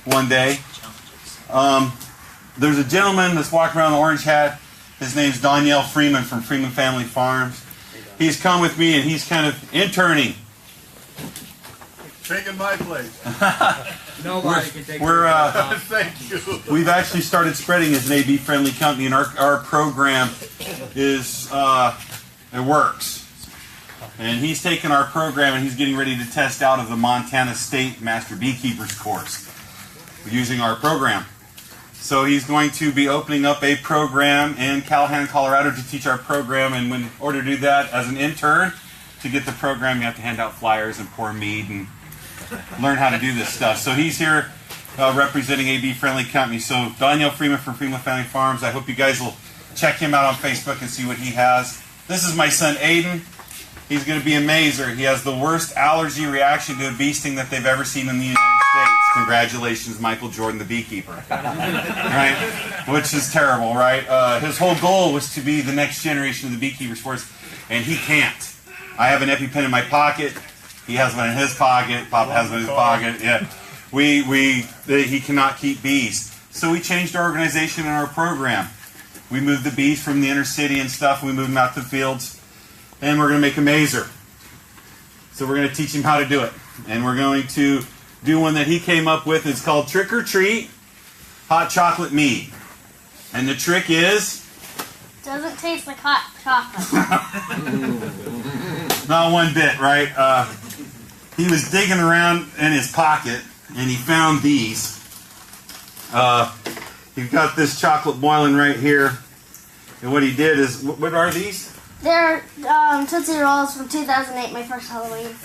one day. There's a gentleman that's walking around in the orange hat. His name's Danielle Freeman from Freeman Family Farms. He's come with me and he's kind of interning. Taking my place. Nobody can take Thank you. We've actually started spreading as an AB friendly company, and our program is it works. And he's taken our program and he's getting ready to test out of the Montana State Master Beekeepers course using our program. So he's going to be opening up a program in Callahan, Colorado to teach our program, and in order to do that as an intern, to get the program you have to hand out flyers and pour mead and learn how to do this stuff. So he's here representing AB Friendly Company. So Danielle Freeman from Freeman Family Farms, I hope you guys will check him out on Facebook and see what he has. This is my son Aiden. He's going to be a mazer. He has the worst allergy reaction to a bee sting that they've ever seen in the United States. Congratulations, Michael Jordan, the beekeeper. Right? Which is terrible, right? His whole goal was to be the next generation of the beekeepers for us, and he can't. I have an EpiPen in my pocket. He has one in his pocket. Papa has one in his pocket. Yeah, he cannot keep bees. So we changed our organization and our program. We moved the bees from the inner city and stuff. We moved them out to the fields. And we're going to make a mazer. So we're going to teach him how to do it. And we're going to do one that he came up with. It's called Trick or Treat Hot Chocolate Mead. And the trick is... Doesn't taste like hot chocolate. Not one bit, right? He was digging around in his pocket and he found these. You've got this chocolate boiling right here. And what he did is... What are these? They're Tootsie Rolls from 2008, my first Halloween.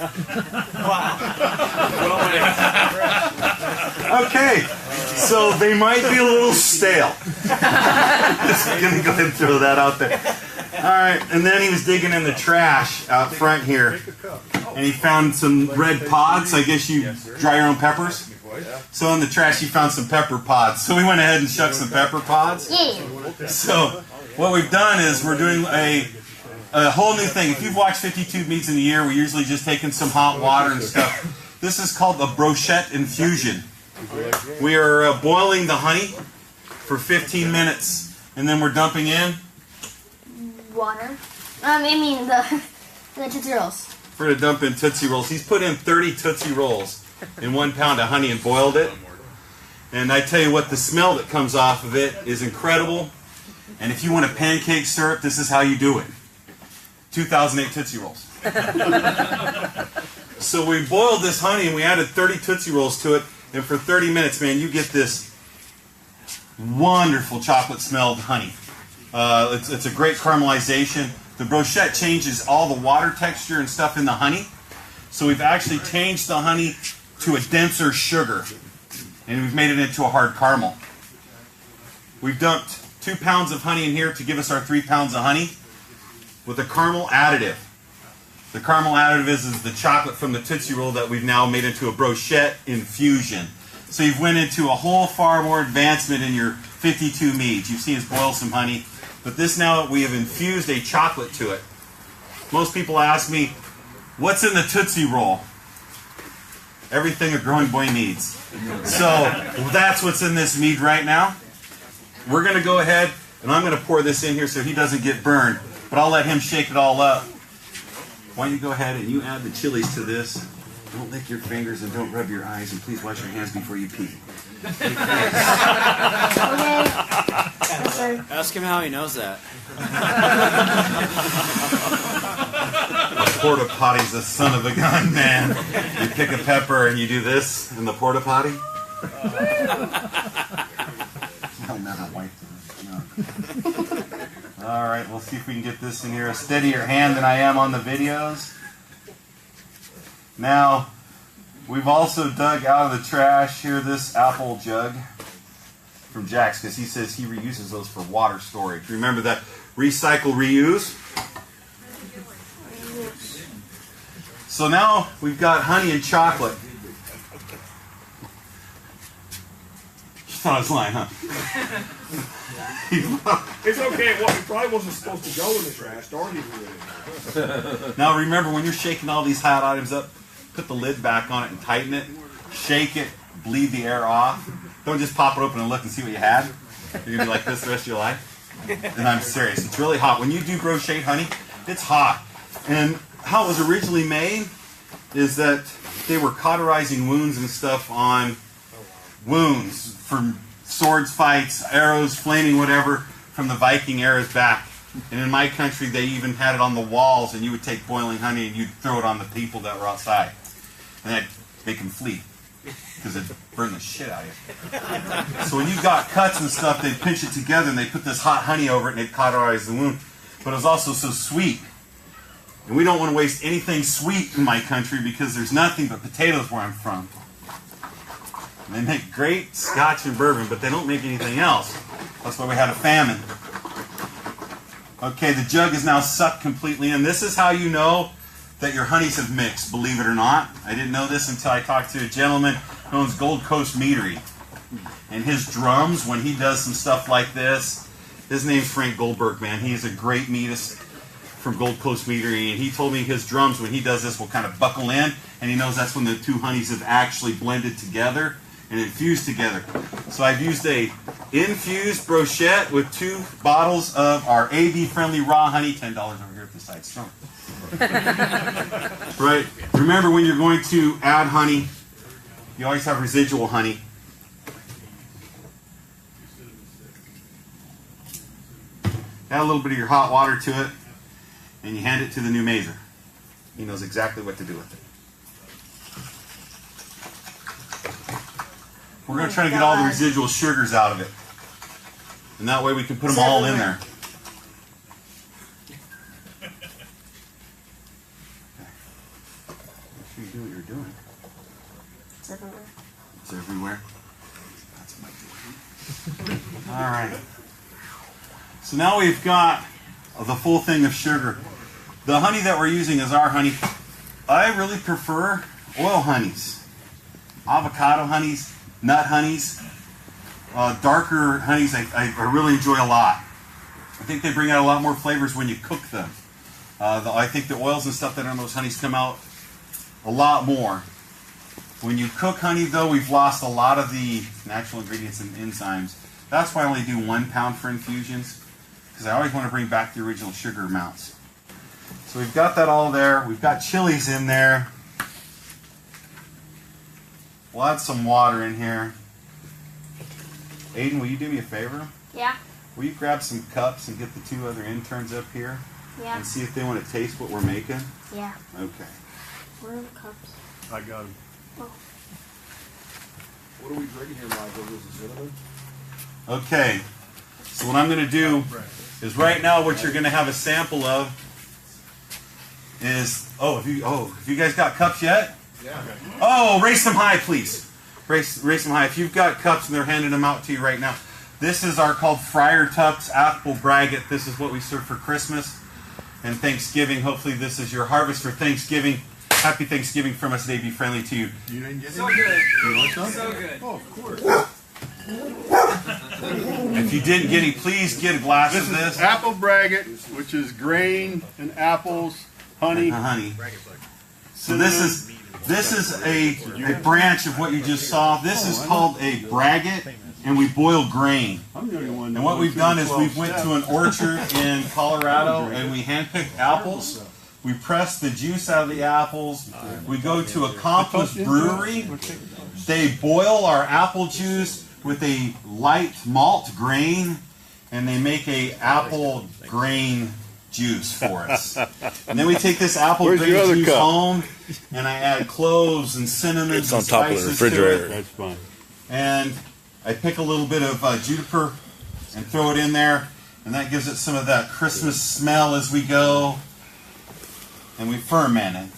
Okay, so they might be a little stale. Just gonna go ahead and throw that out there. Alright, and then he was digging in the trash out front here. And he found some red pods. I guess you dry your own peppers. So in the trash he found some pepper pods. So we went ahead and shucked some pepper pods. Yeah. So what we've done is we're doing a whole new thing. If you've watched 52 Meads in a Year, we're usually just taking some hot water and stuff. This is called a brochette infusion. We are boiling the honey for 15 minutes, and then we're dumping in Water. I mean the Tootsie Rolls. for to dump in Tootsie Rolls. He's put in 30 Tootsie Rolls in 1 pound of honey and boiled it. And I tell you what, the smell that comes off of it is incredible. And if you want a pancake syrup, this is how you do it. 2008 Tootsie Rolls. So we boiled this honey and we added 30 Tootsie Rolls to it, and for 30 minutes, man, you get this wonderful chocolate smelled honey. It's a great caramelization. The brochette changes all the water texture and stuff in the honey. So we've actually changed the honey to a denser sugar, and we've made it into a hard caramel. We've dumped 2 pounds of honey in here to give us our 3 pounds of honey, with a caramel additive. The caramel additive is the chocolate from the Tootsie Roll that we've now made into a brochette infusion. So you've went into a whole far more advancement in your 52 Meads. You've seen us boil some honey, but this now we have infused a chocolate to it. Most people ask me, what's in the Tootsie Roll? Everything a growing boy needs. So that's what's in this mead right now. We're going to go ahead and I'm going to pour this in here so he doesn't get burned. But I'll let him shake it all up. Why don't you go ahead and you add the chilies to this. Don't lick your fingers and don't rub your eyes, and please wash your hands before you pee. Okay. Yes, sir. Ask him how he knows that. The porta potty's the son of a gun, man. You pick a pepper and you do this in the porta potty. Oh, no, not white. No. All right, we'll see if we can get this in here. A steadier hand than I am on the videos. Now, we've also dug out of the trash here this apple jug from Jack's, because he says he reuses those for water storage. Remember that recycle, reuse? So now we've got honey and chocolate. You thought I was lying, huh? It's okay. Well, it probably wasn't supposed to go in the trash. Darn it. Now remember, when you're shaking all these hot items up, put the lid back on it and tighten it. Shake it, bleed the air off. Don't just pop it open and look and see what you had. You're gonna be like this the rest of your life. And I'm serious. It's really hot. When you do brochette honey, it's hot. And how it was originally made is that they were cauterizing wounds and stuff on wounds from swords fights, arrows, flaming, whatever, from the Viking eras back. And in my country, they even had it on the walls, and you would take boiling honey and you'd throw it on the people that were outside. And that'd make them flee, because it'd burn the shit out of you. So when you got cuts and stuff, they'd pinch it together and they'd put this hot honey over it and they'd cauterize the wound. But it was also so sweet. And we don't want to waste anything sweet in my country because there's nothing but potatoes where I'm from. And they make great scotch and bourbon, but they don't make anything else. That's why we had a famine. Okay, the jug is now sucked completely in. This is how you know that your honeys have mixed, believe it or not. I didn't know this until I talked to a gentleman who owns Gold Coast Meadery. And his drums, when he does some stuff like this, his name's Frank Goldberg, man. He is a great meadist from Gold Coast Meadery, and he told me his drums, when he does this, will kind of buckle in, and he knows that's when the two honeys have actually blended together and infused together. So I've used a infused brochette with 2 bottles of our AB-friendly raw honey, $10 over here at the side store. Right. Remember, when you're going to add honey, you always have residual honey. Add a little bit of your hot water to it, and you hand it to the new mazer. He knows exactly what to do with it. We're going to try to get all the residual sugars out of it. And that way we can put them all in there. Make sure you do what you're doing. It's everywhere. It's everywhere. That's what I do. All right. So now we've got the full thing of sugar. The honey that we're using is our honey. I really prefer oil honeys, avocado honeys, nut honeys, darker honeys I really enjoy a lot. I think they bring out a lot more flavors when you cook them. I think the oils and stuff that are in those honeys come out a lot more. When you cook honey, though, we've lost a lot of the natural ingredients and enzymes. That's why I only do 1 pound for infusions, because I always want to bring back the original sugar amounts. So we've got that all there. We've got chilies in there. We'll add some water in here. Aiden, will you do me a favor? Yeah. Will you grab some cups and get the 2 other interns up here? Yeah. And see if they want to taste what we're making? Yeah. Okay. Where are the cups? I got him. Oh. What are we drinking here, Michael? Is it cinnamon? Okay. So what I'm going to do is right now what you're going to have a sample of is, have you guys got cups yet? Yeah. Oh, raise them high, please. Raise them high. If you've got cups and they're handing them out to you right now. This is our called Friar Tuck's Apple Braggot. This is what we serve for Christmas and Thanksgiving. Hopefully this is your harvest for Thanksgiving. Happy Thanksgiving from us. They be friendly to you. You didn't get So any? good. You want some? So good. Oh, of course. If you didn't get any, please get a glass of this. Apple Braggot, which is grain and apples, honey. Honey. So this is a branch of what you just saw. This is called a braggot, and we boil grain. I'm the only one that And what knows we've done is 12 we've went steps. to an orchard in Colorado and we handpicked apples. We press the juice out of the apples. We go to a compost brewery. They boil our apple juice with a light malt grain, and they make a apple grain juice for us. And then we take this apple Where's grain your other juice cup? home, and I add cloves and cinnamon It's and on top of the spices to refrigerator. it. That's fine. And I pick a little bit of juniper and throw it in there, and that gives it some of that Christmas smell as we go. And we ferment it.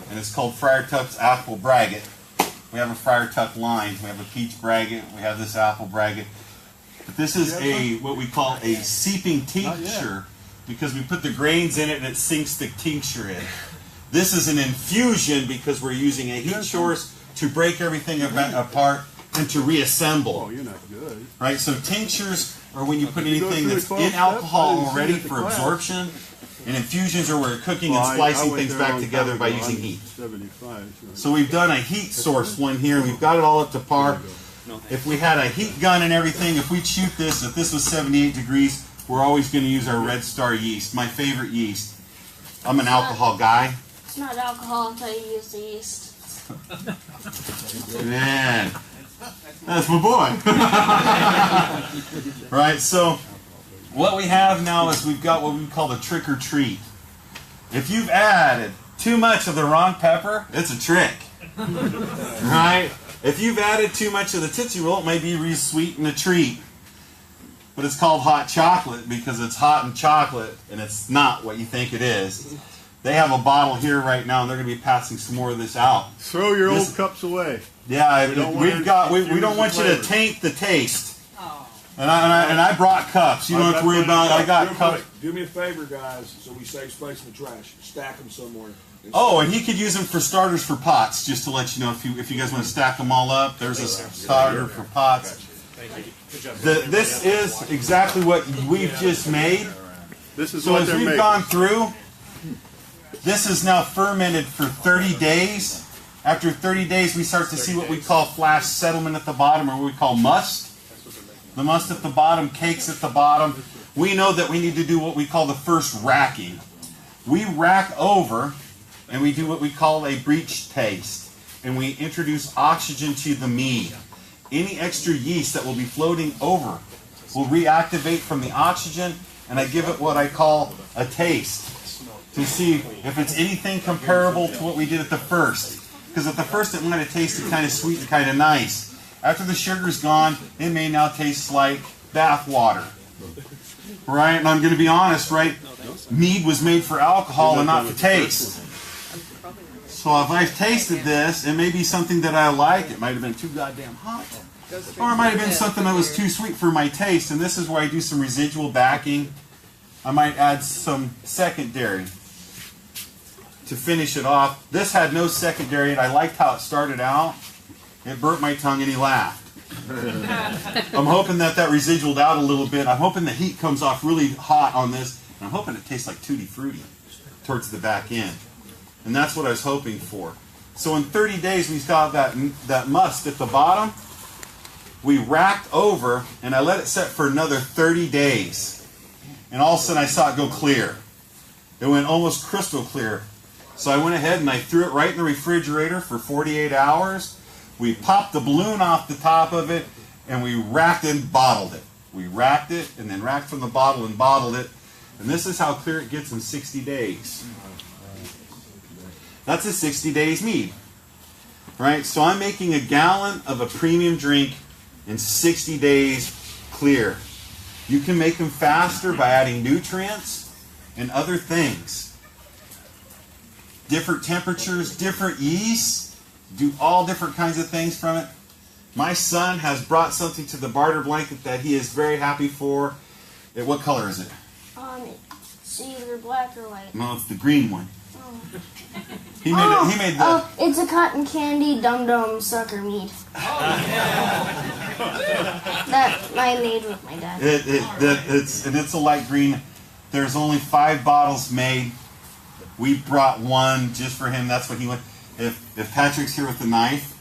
And it's called Friar Tuck's Apple Braggot. We have a Friar Tuck line. We have a peach braggot. We have this apple braggot. But this is what we call a seeping tincture, because we put the grains in it and it sinks the tincture in. This is an infusion because we're using a heat source to break everything apart and to reassemble. Oh, you're not good. Right? So tinctures are when you put You go anything through that's the 12 in alcohol steps? I didn't see already it at the for class. absorption. And infusions are where you're cooking and splicing things back together by using heat. 75. So we've done a heat source one here. We've got it all up to par. If we had a heat gun and everything, if we shoot this, if this was 78 degrees, we're always going to use our Red Star yeast, my favorite yeast. I'm an alcohol guy. It's not alcohol until you use the yeast. Man, that's my boy. Right, so what we have now is we've got what we call the trick or treat. If you've added too much of the wrong pepper, it's a trick. Right? If you've added too much of the Tootsie Roll, it may be real sweet and a treat. But it's called hot chocolate because it's hot and chocolate, and it's not what you think it is. They have a bottle here right now, and they're going to be passing some more of this out. Throw your old cups away. Yeah, we don't want you to taint the taste. And I brought cups. You don't have to worry about it. I got cups. Do me a favor, guys, so we save space in the trash. Stack them somewhere. Oh, and he could use them for starters for pots, just to let you know if you guys want to stack them all up. There's a starter for pots. This is exactly what we've just made. This is So what as they're we've making. gone through, this is now fermented for 30 days. After 30 days, we start to see what we call flash settlement at the bottom, or what we call must. The must at the bottom, cakes at the bottom. We know that we need to do what we call the first racking. We rack over, and we do what we call a breach taste. And we introduce oxygen to the mead. Any extra yeast that will be floating over will reactivate from the oxygen, and I give it what I call a taste to see if it's anything comparable to what we did at the first. Because at the first it might have tasted kind of sweet and kind of nice. After the sugar's gone, it may now taste like bath water. Right? And I'm going to be honest, right? Mead was made for alcohol and not for taste. So if I've tasted this, it may be something that I like. It might have been too goddamn hot. Or it might have been something that was too sweet for my taste. And this is where I do some residual backing. I might add some secondary to finish it off. This had no secondary, and I liked how it started out. It burnt my tongue, and he laughed. I'm hoping that residualed out a little bit. I'm hoping the heat comes off really hot on this. And I'm hoping it tastes like Tutti Frutti towards the back end. And that's what I was hoping for. So in 30 days, we got that must at the bottom. We racked over, and I let it set for another 30 days. And all of a sudden, I saw it go clear. It went almost crystal clear. So I went ahead and I threw it right in the refrigerator for 48 hours. We popped the balloon off the top of it, and we racked and bottled it. We racked it, and then racked from the bottle and bottled it. And this is how clear it gets in 60 days. That's a 60 days mead. Right? So I'm making a gallon of a premium drink in 60 days clear. You can make them faster by adding nutrients and other things. Different temperatures, different yeasts, do all different kinds of things from it. My son has brought something to the barter blanket that he is very happy for. What color is it? It's either black or white. No, it's the green one. Oh. He made the. Oh, it's a cotton candy dum dum sucker mead. That I made with my dad. It's a light green. There's only 5 bottles made. We brought one just for him. That's what he went. If Patrick's here with the knife,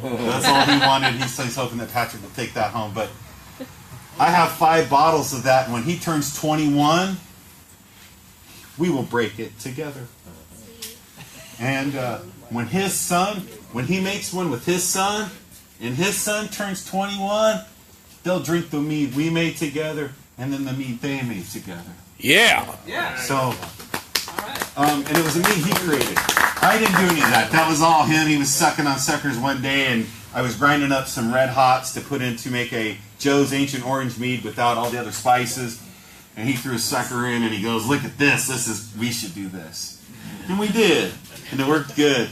that's all he wanted. He's hoping that Patrick will take that home. But I have 5 bottles of that. And when he turns 21, we will break it together. And when he makes one with his son, and his son turns 21, they'll drink the mead we made together, and then the mead they made together. Yeah. So, and it was a mead he created. I didn't do any of that. That was all him. He was sucking on suckers one day, and I was grinding up some red hots to put in to make a Joe's Ancient Orange Mead without all the other spices. And he threw a sucker in, and he goes, "Look at this. We should do this." And we did, and it worked good.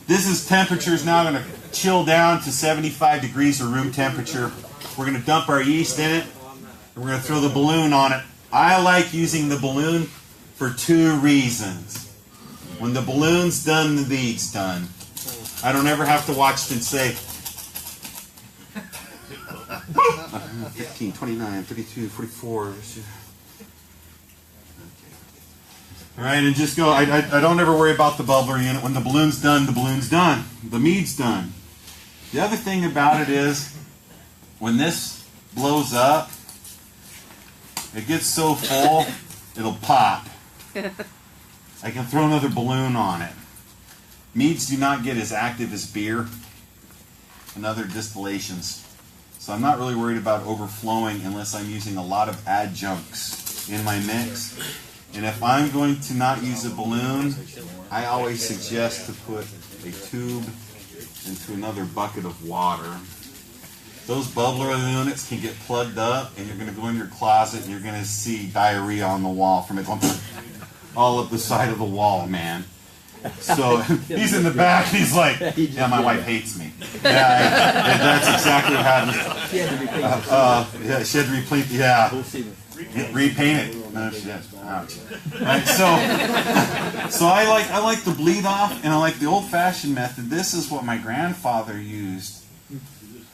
This is temperature's now going to chill down to 75 degrees or room temperature. We're going to dump our yeast in it, and we're going to throw the balloon on it. I like using the balloon for 2 reasons. When the balloon's done, the mead's done. I don't ever have to watch and say 15, 29, 32, 44. Right, and just go. I don't ever worry about the bubbler unit. When the balloon's done, the balloon's done. The mead's done. The other thing about it is, when this blows up, it gets so full, it'll pop. I can throw another balloon on it. Meads do not get as active as beer and other distillations. So I'm not really worried about overflowing unless I'm using a lot of adjuncts in my mix. And if I'm going to not use a balloon, I always suggest to put a tube into another bucket of water. Those bubbler units can get plugged up, and you're going to go in your closet and you're going to see diarrhea on the wall from it going all up the side of the wall, man. So he's in the back, he's like, yeah, my wife hates me. Yeah, that's exactly what happened. Yeah, she had to repaint, repaint it. No, she has. Ouch. Right, so I like the bleed off, and I like the old-fashioned method. This is what my grandfather used,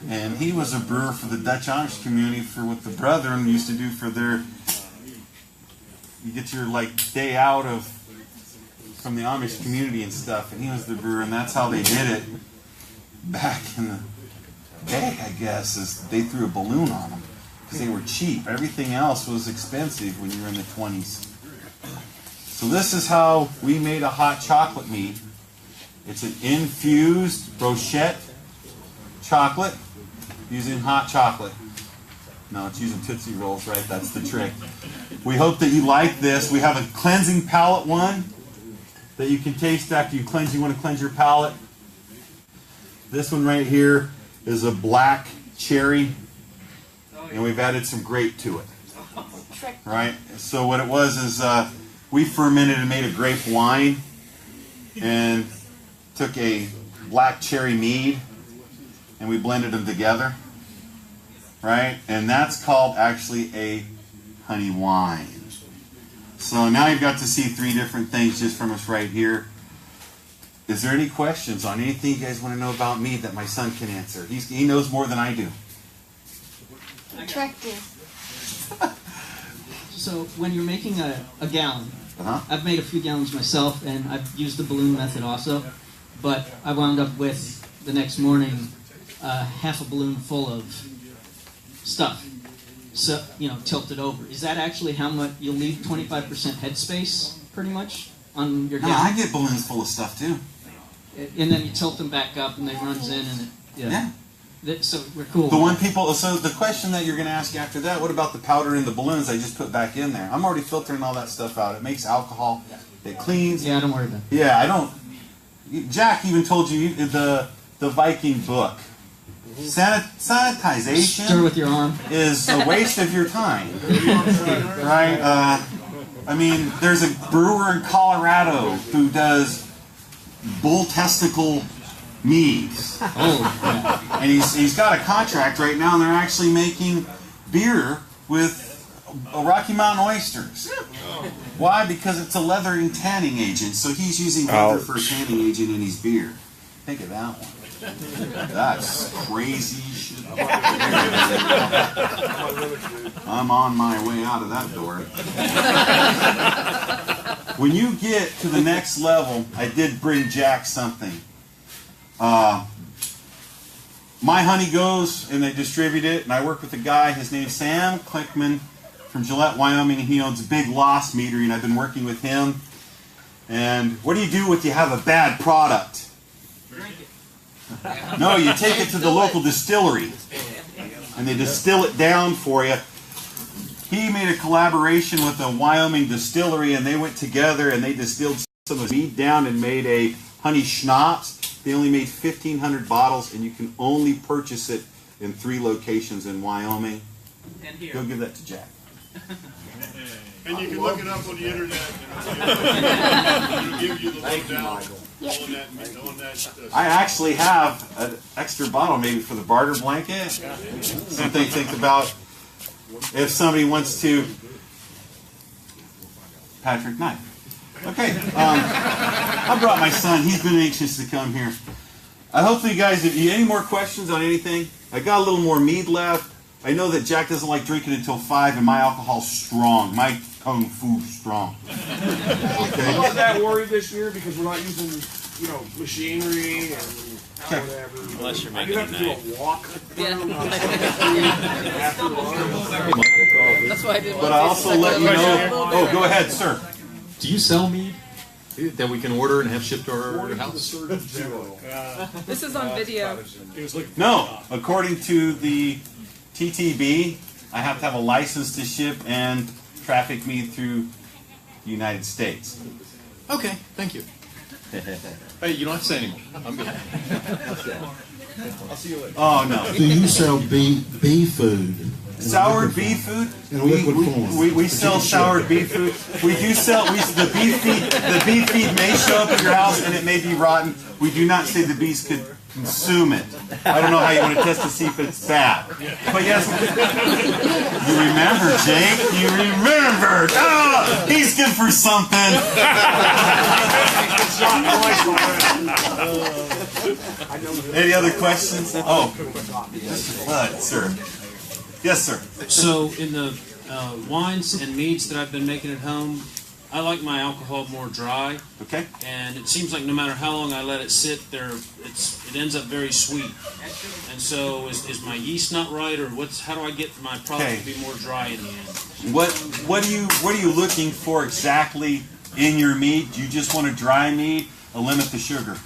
and he was a brewer for the Dutch Amish community for what the brethren used to do for their. You get your day out from the Amish community and stuff, and he was the brewer, and that's how they did it back in the day, I guess, is they threw a balloon on them because they were cheap. Everything else was expensive when you were in the 20s. So this is how we made a hot chocolate mead. It's an infused brochette chocolate using hot chocolate. No, it's using Tootsie Rolls, right? That's the trick. We hope that you like this. We have a cleansing palate one that you can taste after you cleanse. You want to cleanse your palate. This one right here is a black cherry, and we've added some grape to it. Right? So what it was is we fermented and made a grape wine and took a black cherry mead and we blended them together. Right? And that's called actually a honey wine. So now you've got to see 3 different things just from us right here. Is there any questions on anything you guys want to know about me that my son can answer? He knows more than I do. Attractive. So when you're making a gallon, I've made a few gallons myself, and I've used the balloon method also, but I wound up with, the next morning, half a balloon full of stuff. So, tilted over. Is that actually how much you'll leave 25% headspace, pretty much, on your gallon? No, I get balloons full of stuff too. And then you tilt them back up, and they runs in, and Yeah. So we're cool. So the question that you're going to ask after that, what about the powder in the balloons I just put back in there? I'm already filtering all that stuff out. It makes alcohol. It cleans. Yeah, don't worry about it. Yeah, I don't. Jack even told you the Viking book. Sanitization Stir with your arm. is a waste of your time. Right? I mean, there's a brewer in Colorado who does bull testicle meads. Oh, yeah. And he's got a contract right now, and they're actually making beer with Rocky Mountain oysters. Why? Because it's a leather and tanning agent, so he's using leather for a tanning agent in his beer. Think of that one. That's crazy shit. I'm on my way out of that door. When you get to the next level, I did bring Jack something. My honey goes and they distribute it, and I work with a guy, his name's Sam Klickman from Gillette, Wyoming, and he owns a big loss meadery, and I've been working with him. And what do you do if you have a bad product? Drink it. No, you take it to the local distillery, and they distill it down for you. He made a collaboration with a Wyoming distillery, and they went together and they distilled some of the mead down and made a honey schnapps. They only made 1,500 bottles, and you can only purchase it in 3 locations in Wyoming. And here. Go give that to Jack. And you can look it up on the internet. It'll give you the lowdown on that. I actually have an extra bottle maybe for the barter blanket. Something to think about if somebody wants to. Patrick Knight. Okay, I brought my son. He's been anxious to come here. I hope you guys, if you any more questions on anything, I got a little more mead left. I know that Jack doesn't like drinking until 5, and my alcohol's strong. My kung fu strong. I'm not that worried this year because we're not using, machinery and whatever. Unless you're I making do it have to do night. a walk. After lunch. That's why I didn't. But I also let you know. Oh, go ahead, sir. Do you sell mead that we can order and have shipped to our According to the house? Surgeon General. This is on video. No, according to the TTB, I have to have a license to ship and traffic mead through the United States. Okay, thank you. Hey, you don't have to say anymore. I'm good. Oh no. Do you sell bee food? Soured bee food? In liquid form. We sell soured bee food. We do sell the bee feed. The bee feed may show up at your house and it may be rotten. We do not say the bees could consume it. I don't know how you want to test to see if it's bad. But yes, you remember, Jake. You remembered. Oh, he's good for something. Any other questions? Oh, Mr. Flood, sir. Yes, sir. So in the wines and meads that I've been making at home, I like my alcohol more dry, Okay. and it seems like no matter how long I let it sit there, it ends up very sweet. And so is my yeast not right, or how do I get my product to be more dry in the end? What are you looking for exactly in your mead? Do you just want a dry mead? Limit the sugar.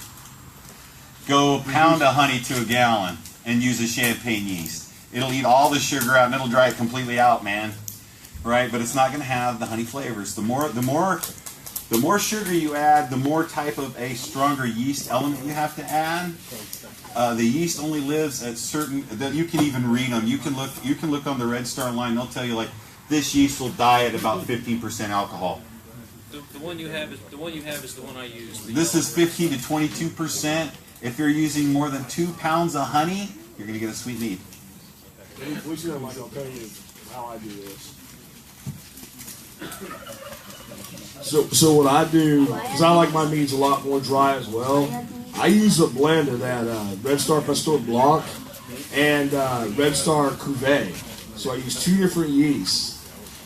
Go pound of honey to a gallon and use a champagne yeast. It'll eat all the sugar out and it'll dry it completely out, man. Right? But it's not going to have the honey flavors. The more sugar you add, the more type of a stronger yeast element you have to add. The yeast only lives at certain. You can even read them. You can look on the Red Star line. They'll tell you like this yeast will die at about 15% alcohol. The one you have is the one I use. This is 15 to 22%. If you're using more than 2 pounds of honey, you're going to get a sweet mead. Lucy, Mike, I'll tell you how I do this. So what I do, because I like my meads a lot more dry as well, I use a blend of that Red Star Pasteur Blanc and Red Star Cuvée. So I use 2 different yeasts.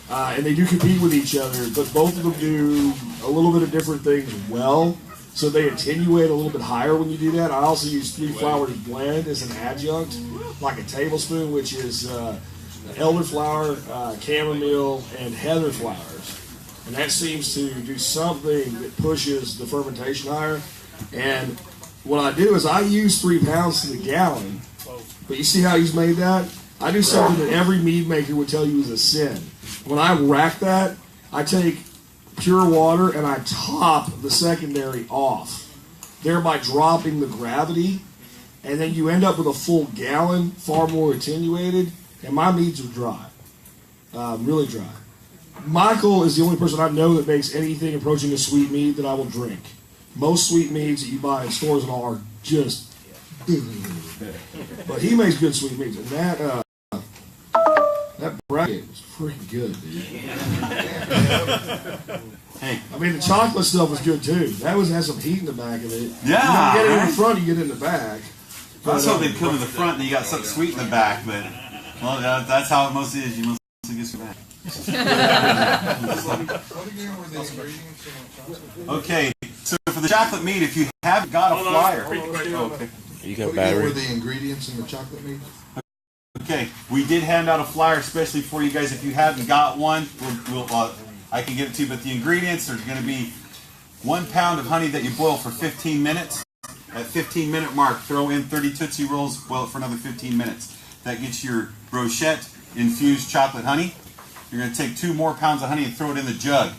And they do compete with each other, but both of them do a little bit of different things well. So they attenuate a little bit higher when you do that. I also use 3 flowers blend as an adjunct, like a tablespoon, which is elderflower, chamomile, and heather flowers. And that seems to do something that pushes the fermentation higher. And what I do is I use 3 pounds to the gallon. But you see how he's made that? I do something that every mead maker would tell you is a sin. When I rack that, I take pure water and I top the secondary off, thereby dropping the gravity. And then you end up with a full gallon, far more attenuated. And my meads are dry, really dry. Michael is the only person I know that makes anything approaching a sweet mead that I will drink. Most sweet meads that you buy in stores and all are just, but he makes good sweet meads. And that bracket was freaking good, dude. Hey, I mean, the chocolate stuff was good too. That has some heat in the back of it. Yeah, You don't get it in right? the front, you get it in the back. I was hoping they'd come in the front and you got something sweet in the back, but well, that's how it mostly is. You mostly get some back. Okay, so for the chocolate mead, if you haven't got a flyer, okay. You got battery. What are the ingredients in the chocolate mead? Okay, we did hand out a flyer especially for you guys. If you haven't got one, I can give it to you. But the ingredients are going to be 1 pound of honey that you boil for 15 minutes. At 15-minute mark, throw in 30 Tootsie Rolls, boil it for another 15 minutes. That gets your brochette infused chocolate honey. You're going to take 2 more pounds of honey and throw it in the jug.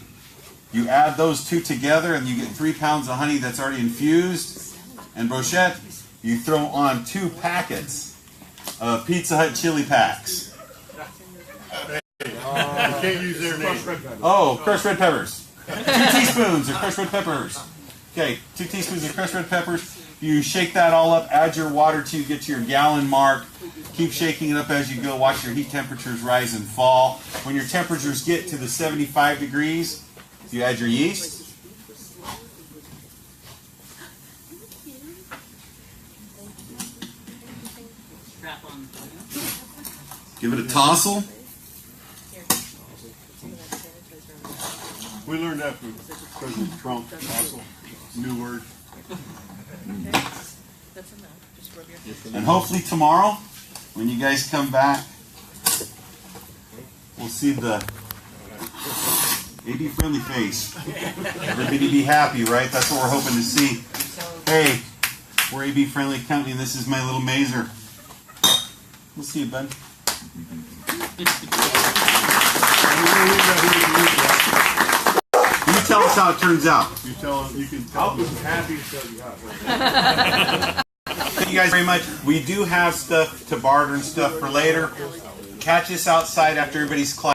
You add those 2 together and you get 3 pounds of honey that's already infused. And brochette, you throw on 2 packets of Pizza Hut chili packs. You can't use their name. Oh, crushed red peppers. 2 teaspoons of crushed red peppers. Okay, 2 teaspoons of crushed red peppers. You shake that all up, add your water to get to your gallon mark. Keep shaking it up as you go. Watch your heat temperatures rise and fall. When your temperatures get to the 75 degrees, you add your yeast. Give it a tossle. We learned that from President Trump also. New word. And hopefully tomorrow, when you guys come back, we'll see the AB friendly face. Everybody be happy, right? That's what we're hoping to see. Hey, we're AB friendly company, and this is my little mazer. We'll see you, bud. You tell us how it turns out. You can tell them. Happy to tell you how it Thank you guys very much. We do have stuff to barter and stuff for later. Catch us outside after everybody's class.